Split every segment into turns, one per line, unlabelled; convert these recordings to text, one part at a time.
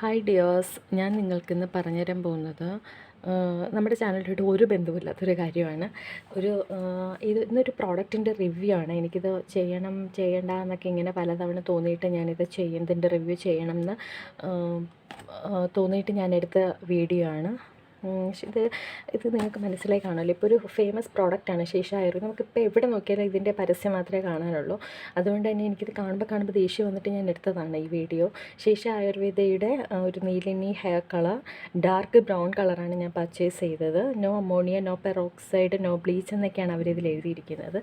Hi dears, ഞാൻ നിങ്ങൾക്കിന്ന് പറഞ്ഞുതരാൻ പോകുന്നത് നമ്മുടെ ചാനലിലായിട്ട് ഒരു ബന്ധവുമില്ലാത്തൊരു കാര്യമാണ്. ഇന്നൊരു പ്രോഡക്റ്റിൻ്റെ റിവ്യൂ ആണ്. എനിക്കിത് ചെയ്യണം ചെയ്യണ്ട എന്നൊക്കെ ഇങ്ങനെ പലതവണ തോന്നിയിട്ട് ഞാനിത് ഇതിൻ്റെ റിവ്യൂ ചെയ്യണമെന്ന് തോന്നിയിട്ട് ഞാനെടുത്ത വീഡിയോ ആണ്. ഇത് നിങ്ങൾക്ക് മനസ്സിലായി കാണുമല്ലോ. ഇപ്പോൾ ഒരു ഫേമസ് പ്രോഡക്റ്റാണ് ശേഷ ആയുർവേദം. നമുക്കിപ്പോൾ എവിടെ നോക്കിയാലും ഇതിൻ്റെ പരസ്യം മാത്രമേ കാണാനുള്ളൂ. അതുകൊണ്ട് തന്നെ എനിക്കിത് കാണുമ്പോൾ ദേഷ്യം വന്നിട്ട് ഞാൻ എടുത്തതാണ് ഈ വീഡിയോ. ശേഷ ആയുർവേദയുടെ ഒരു Neelini hair colour dark brown കളറാണ് ഞാൻ പർച്ചേസ് ചെയ്തത്. No ammonia, no peroxide, no bleach എന്നൊക്കെയാണ് അവരിതിൽ എഴുതിയിരിക്കുന്നത്.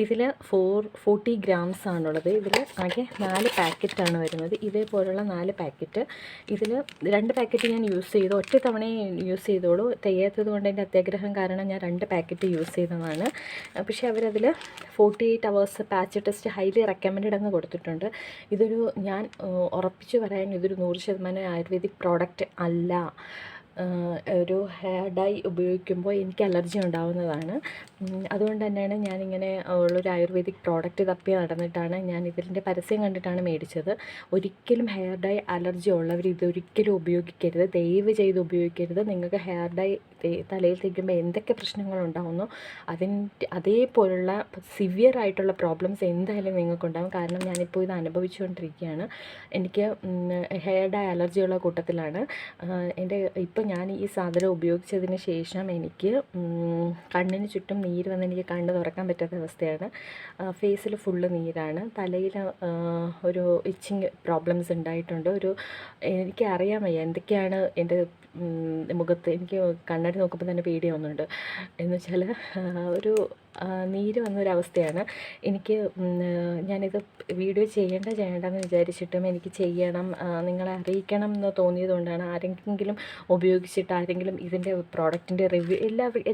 ഇതിൽ 40 ഗ്രാംസ് ആണുള്ളത്. ഇതിൽ ആകെ 4 പാക്കറ്റാണ് വരുന്നത്. ഇതേപോലുള്ള 4 പാക്കറ്റ്. ഇതിൽ 2 പാക്കറ്റ് ഞാൻ യൂസ് ചെയ്തു. ഒറ്റ തവണയെ യൂസ് ചെയ്തു. തികയാത്തത് കൊണ്ട് എൻ്റെ അത്യാഗ്രഹം കാരണം ഞാൻ 2 പാക്കറ്റ് യൂസ് ചെയ്തതാണ്. പക്ഷേ അവരതിൽ 48 hours patch test highly recommended എന്ന് കൊടുത്തിട്ടുണ്ട്. ഞാൻ ഉറപ്പിച്ച് പറയാൻ ഇതൊരു 100% ആയുർവേദിക് പ്രോഡക്റ്റ് അല്ല. ഒരു ഹെയർ ഡൈ ഉപയോഗിക്കുമ്പോൾ എനിക്ക് അലർജി ഉണ്ടാകുന്നതാണ്. അതുകൊണ്ട് തന്നെയാണ് ഞാനിങ്ങനെ ഉള്ളൊരു ആയുർവേദിക് പ്രോഡക്റ്റ് തപ്പി നടന്നിട്ടാണ് ഞാൻ ഇതിൻ്റെ പരസ്യം കണ്ടിട്ടാണ് മേടിച്ചത്. ഒരിക്കലും ഹെയർ ഡൈ അലർജി ഉള്ളവർ ഇതൊരിക്കലും ഉപയോഗിക്കരുത്. ദയവ് ചെയ്ത് ഉപയോഗിക്കരുത്. നിങ്ങൾക്ക് ഹെയർ ഡൈ തലയിൽ തേക്കുമ്പോൾ എന്തൊക്കെ പ്രശ്നങ്ങളുണ്ടാകുന്നു അതേപോലുള്ള സിവിയർ ആയിട്ടുള്ള പ്രോബ്ലംസ് എന്തായാലും നിങ്ങൾക്കുണ്ടാകും. കാരണം ഞാനിപ്പോൾ ഇത് അനുഭവിച്ചുകൊണ്ടിരിക്കുകയാണ്. എനിക്ക് ഹെയർ ഡൈ അലർജിയുള്ള കൂട്ടത്തിലാണ്. ഇപ്പം ഞാൻ ഈ സാധനം ഉപയോഗിച്ചതിന് ശേഷം എനിക്ക് കണ്ണിന് ചുറ്റും നീര് വന്ന് എനിക്ക് കണ്ണ് തുറക്കാൻ പറ്റാത്ത അവസ്ഥയാണ്. ഫേസിൽ ഫുള്ള് നീരാണ്. തലയിൽ ഒരു ഇച്ചിങ് പ്രോബ്ലംസ് ഉണ്ടായിട്ടുണ്ട്. എനിക്കറിയാൻ വയ്യ എന്തൊക്കെയാണ് എൻ്റെ മുഖത്ത്. എനിക്ക് കണ്ണാടി നോക്കുമ്പോൾ തന്നെ പേടിയാവുന്നുണ്ട്. എന്ന് വെച്ചാൽ നീര് വന്നൊരവസ്ഥയാണ് എനിക്ക്. ഞാനിത് വീഡിയോ ചെയ്യേണ്ടെന്ന് വിചാരിച്ചിട്ടും എനിക്ക് ചെയ്യണം, നിങ്ങളെ അറിയിക്കണം എന്ന് തോന്നിയതുകൊണ്ടാണ്. ആരെങ്കിലും ഉപയോഗിച്ചിട്ട് ആരെങ്കിലും ഇതിൻ്റെ പ്രോഡക്റ്റിൻ്റെ റിവ്യൂ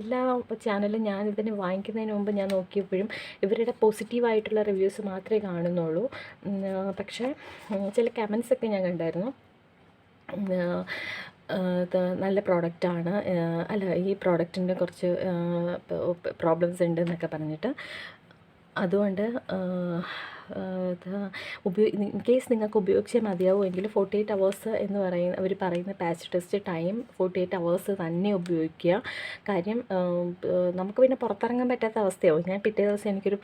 എല്ലാ ചാനലും ഞാനിതിന് വാങ്ങിക്കുന്നതിന് മുമ്പ് ഞാൻ നോക്കിയപ്പോഴും ഇവരുടെ പോസിറ്റീവായിട്ടുള്ള റിവ്യൂസ് മാത്രമേ കാണുന്നുള്ളൂ. പക്ഷേ ചില കമൻസൊക്കെ ഞാൻ കണ്ടായിരുന്നു. നല്ല പ്രോഡക്റ്റാണ്, അല്ല ഈ പ്രോഡക്റ്റിൻ്റെ കുറച്ച് പ്രോബ്ലംസ് ഉണ്ട് എന്നൊക്കെ പറഞ്ഞിട്ട്. അതുകൊണ്ട് ഇൻ കേസ് നിങ്ങൾക്ക് ഉപയോഗിച്ചേ മതിയാവുമെങ്കിൽ 48 hours എന്ന് അവർ പറയുന്ന പാച്ച് ടെസ്റ്റ് ടൈം 48 hours തന്നെ ഉപയോഗിക്കുക. കാര്യം നമുക്ക് പിന്നെ പുറത്തിറങ്ങാൻ പറ്റാത്ത അവസ്ഥയാവും. ഞാൻ പിറ്റേ ദിവസം എനിക്കൊരു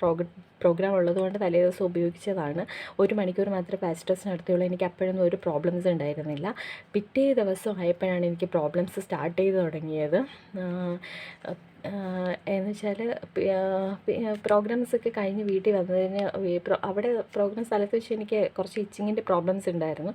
പ്രോഗ്രാം ഉള്ളതുകൊണ്ട് തലേ ദിവസം ഉപയോഗിച്ചതാണ്. 1 മണിക്കൂർ മാത്രമേ പാച്ച് ടെസ്റ്റ് നടത്തിയുള്ളൂ. എനിക്ക് അപ്പോഴൊന്നും ഒരു പ്രോബ്ലംസ് ഉണ്ടായിരുന്നില്ല. പിറ്റേ ദിവസം ആയപ്പോഴാണ് എനിക്ക് പ്രോബ്ലംസ് സ്റ്റാർട്ട് ചെയ്ത് തുടങ്ങിയത്. എന്ന് വെച്ചാൽ പ്രോഗ്രാംസൊക്കെ കഴിഞ്ഞ് വീട്ടിൽ വന്നതിന് അവിടെ പ്രോഗ്രാം സ്ഥലത്ത് വെച്ച് എനിക്ക് കുറച്ച് ഇച്ചിങ്ങിൻ്റെ പ്രോബ്ലംസ് ഉണ്ടായിരുന്നു.